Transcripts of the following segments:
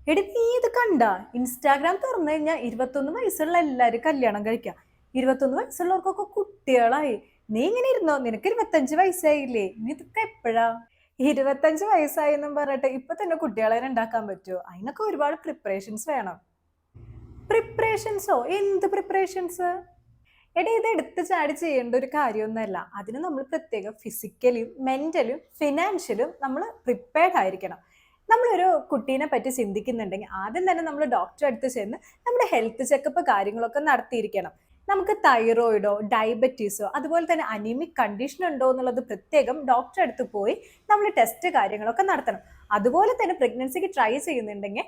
എടി നീ ഇത് കണ്ട? ഇൻസ്റ്റാഗ്രാം തുറന്നു കഴിഞ്ഞാൽ 21 വയസ്സുള്ള എല്ലാരും കല്യാണം കഴിക്കാം. 21 വയസ്സുള്ളവർക്കൊക്കെ കുട്ടികളായി. നീ ഇങ്ങനെ ഇരുന്നോ? നിനക്ക് 25 വയസ്സായില്ലേ? നീ ഇതൊക്കെ എപ്പോഴാ? 25 വയസ്സായി എന്നും പറഞ്ഞിട്ട് ഇപ്പൊ തന്നെ കുട്ടികളെ ഉണ്ടാക്കാൻ പറ്റുമോ? അതിനൊക്കെ ഒരുപാട് പ്രിപ്പറേഷൻസ് വേണം. പ്രിപ്പറേഷൻസോ? എന്ത് പ്രിപ്പറേഷൻസ്? എടി ഇത് എടുത്ത് ചാടി ചെയ്യേണ്ട ഒരു കാര്യമൊന്നുമല്ല. അതിന് നമ്മൾ പ്രത്യേകം ഫിസിക്കലിയും മെന്റലും ഫിനാൻഷ്യലും നമ്മൾ പ്രിപ്പയർഡ് ആയിരിക്കണം. നമ്മളൊരു കുട്ടീനെ പറ്റി ചിന്തിക്കുന്നുണ്ടെങ്കിൽ ആദ്യം തന്നെ നമ്മൾ ഡോക്ടറെ അടുത്ത് ചെന്ന് നമ്മുടെ ഹെൽത്ത് ചെക്കപ്പ് കാര്യങ്ങളൊക്കെ നടത്തിയിരിക്കണം. നമുക്ക് തൈറോയിഡോ ഡയബറ്റീസോ അതുപോലെ തന്നെ അനീമിക് കണ്ടീഷൻ ഉണ്ടോ എന്നുള്ളത് പ്രത്യേകം ഡോക്ടറെ അടുത്ത് പോയി നമ്മൾ ടെസ്റ്റ് കാര്യങ്ങളൊക്കെ നടത്തണം. അതുപോലെ തന്നെ പ്രഗ്നൻസിക്ക് ട്രൈ ചെയ്യുന്നുണ്ടെങ്കിൽ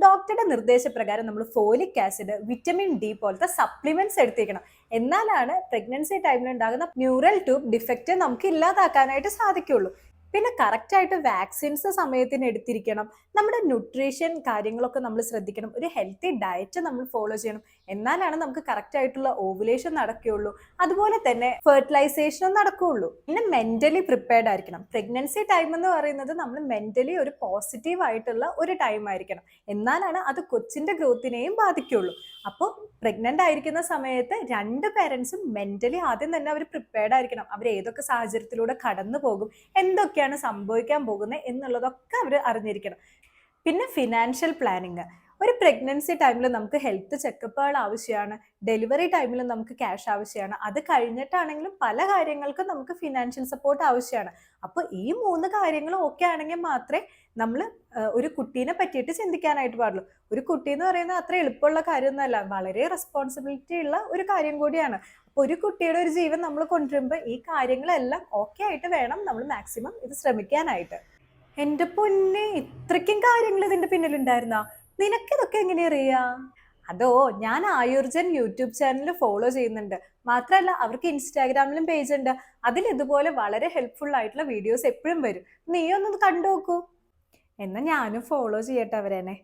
ഡോക്ടറുടെ നിർദ്ദേശപ്രകാരം നമ്മൾ ഫോലിക് ആസിഡ് വിറ്റമിൻ ഡി പോലത്തെ സപ്ലിമെന്റ്സ് എടുത്തിരിക്കണം. എന്നാലാണ് പ്രഗ്നൻസി ടൈമിൽ ഉണ്ടാകുന്ന ന്യൂറൽ ട്യൂബ് ഡിഫക്റ്റ് നമുക്ക് ഇല്ലാതാക്കാനായിട്ട് സാധിക്കുള്ളൂ. പിന്നെ കറക്റ്റ് ആയിട്ട് വാക്സിൻസ് സമയത്തിന് എടുത്തിരിക്കണം. നമ്മുടെ ന്യൂട്രീഷൻ കാര്യങ്ങളൊക്കെ നമ്മൾ ശ്രദ്ധിക്കണം. ഒരു ഹെൽത്തി ഡയറ്റ് നമ്മൾ ഫോളോ ചെയ്യണം. എന്നാലാണ് നമുക്ക് കറക്റ്റ് ആയിട്ടുള്ള ഓവുലേഷൻ നടക്കുകയുള്ളൂ. അതുപോലെ തന്നെ ഫെർട്ടിലൈസേഷനും നടക്കുകയുള്ളൂ. പിന്നെ മെന്റലി പ്രിപ്പയർഡ് ആയിരിക്കണം. പ്രഗ്നൻസി ടൈം എന്ന് പറയുന്നത് നമ്മൾ മെന്റലി ഒരു പോസിറ്റീവ് ആയിട്ടുള്ള ഒരു ടൈം ആയിരിക്കണം. എന്നാലാണ് അത് കൊച്ചിന്റെ ഗ്രോത്തിനെയും ബാധിക്കുകയുള്ളൂ. അപ്പോൾ പ്രഗ്നന്റ് ആയിരിക്കുന്ന സമയത്ത് രണ്ട് പേരൻസും മെന്റലി ആദ്യം തന്നെ അവർ പ്രിപ്പയർഡ് ആയിരിക്കണം. അവർ ഏതൊക്കെ സാഹചര്യത്തിലൂടെ കടന്നു പോകും, എന്തൊക്കെയാണ് സംഭവിക്കാൻ പോകുന്നത് എന്നുള്ളതൊക്കെ അവർ അറിഞ്ഞിരിക്കണം. പിന്നെ ഫിനാൻഷ്യൽ പ്ലാനിങ്. ഒരു പ്രഗ്നൻസി ടൈമിൽ നമുക്ക് ഹെൽത്ത് ചെക്കപ്പുകൾ ആവശ്യമാണ്. ഡെലിവറി ടൈമിൽ നമുക്ക് ക്യാഷ് ആവശ്യമാണ്. അത് കഴിഞ്ഞിട്ടാണെങ്കിലും പല കാര്യങ്ങൾക്കും നമുക്ക് ഫിനാൻഷ്യൽ സപ്പോർട്ട് ആവശ്യമാണ്. അപ്പോൾ ഈ 3 കാര്യങ്ങൾ ഓക്കെ ആണെങ്കിൽ മാത്രമേ നമ്മൾ ഒരു കുട്ടീനെ പറ്റിയിട്ട് ചിന്തിക്കാനായിട്ട് പാടുള്ളൂ. ഒരു കുട്ടി എന്ന് പറയുന്നത് അത്ര എളുപ്പമുള്ള കാര്യമൊന്നുമല്ല. വളരെ റെസ്പോൺസിബിലിറ്റി ഉള്ള ഒരു കാര്യം കൂടിയാണ്. അപ്പോൾ ഒരു കുട്ടിയുടെ ഒരു ജീവൻ നമ്മൾ കൊണ്ടുവരുമ്പോൾ ഈ കാര്യങ്ങളെല്ലാം ഓക്കെ ആയിട്ട് വേണം നമ്മൾ മാക്സിമം ഇത് ശ്രമിക്കാനായിട്ട്. എന്റെ പൊന്നെ, ഇത്രയ്ക്കും കാര്യങ്ങൾ ഇതിന്റെ പിന്നിലുണ്ടായിരുന്നാ? നിനക്കിതൊക്കെ എങ്ങനെ അറിയാം? അതോ, ഞാൻ ആയുർജൻ യൂട്യൂബ് ചാനൽ ഫോളോ ചെയ്യുന്നുണ്ട്. മാത്രമല്ല അവർക്ക് ഇൻസ്റ്റാഗ്രാമിലും പേജ് ഉണ്ട്. അതിൽ ഇതുപോലെ വളരെ ഹെൽപ്ഫുൾ ആയിട്ടുള്ള വീഡിയോസ് എപ്പോഴും വരും. നീ ഒന്ന് കണ്ടു നോക്കൂ. എന്നാ ഞാനും ഫോളോ ചെയ്യട്ടെ അവരെന്നെ.